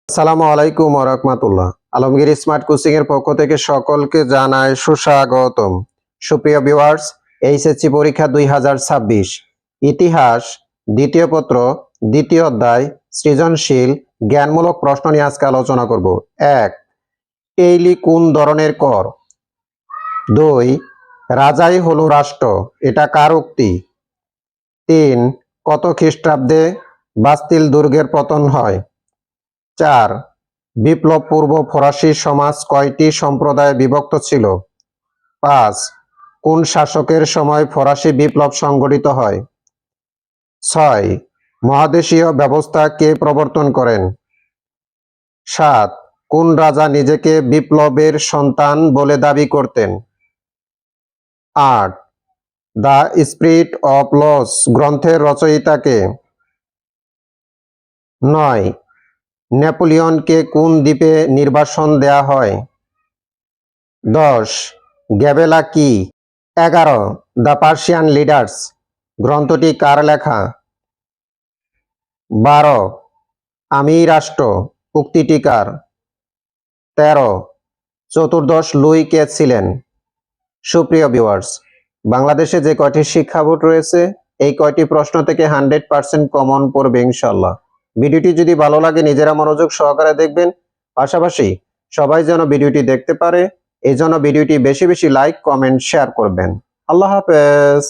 আসসালামু আলাইকুম ওয়া রাহমাতুল্লাহ। আলমগীর স্মার্ট কোচিং এর পক্ষ থেকে সকলকে জানাই সুস্বাগতম। সুপ্রিয় ভিউয়ার্স, এইচএসসি পরীক্ষা 2026 ইতিহাস দ্বিতীয় পত্র দ্বিতীয় অধ্যায় সৃজনশীল জ্ঞানমূলক প্রশ্ন নিয়ে আজকে আলোচনা করব। 1. টেইলি কোন ধরনের কর? 2. রাজাই হলো রাষ্ট্র, এটা কার উক্তি? 3. কত খ্রিস্টাব্দে বাস্তিল দুর্গের পতন হয়? 4. বিপ্লব পূর্ব ফরাসি সমাজ কয়টি সম্প্রদায়ে বিভক্ত ছিল? 5. কোন শাসকের সময় ফরাসি বিপ্লব সংঘটিত হয়? 6. মহাদেশীয় ব্যবস্থা কে প্রবর্তন করেন? 7. কোন রাজা নিজেকে বিপ্লবের সন্তান বলে দাবি করতেন? 8. দ্য স্পিরিট অফ লস গ্রন্থের রচয়িতা কে? 9. নেপোলিয়নকে কোন দ্বীপে নির্বাসন দেয়া হয়? 10. গ্যাবেলা কি? 11. দ্য পার্সিয়ান লিডার্স গ্রন্থটি কার লেখা? 12. আমি রাষ্ট্র উক্তিটি কার? 13. চতুর্দশ লুই কে ছিলেন? সুপ্রিয় ভিউয়ার্স, বাংলাদেশে যে কয়টি শিক্ষা বোর্ড রয়েছে এই কয়টি প্রশ্ন থেকে 100% কমন পড়বে ইনশাল্লাহ। ভিডিওটি যদি ভালো লাগে নিজেরা মনোযোগ সহকারে দেখবেন, পাশাপাশি সবাই যেন ভিডিওটি দেখতে পারে এই জন্য ভিডিওটি বেশি বেশি লাইক কমেন্ট শেয়ার করবেন। আল্লাহ হাফেজ।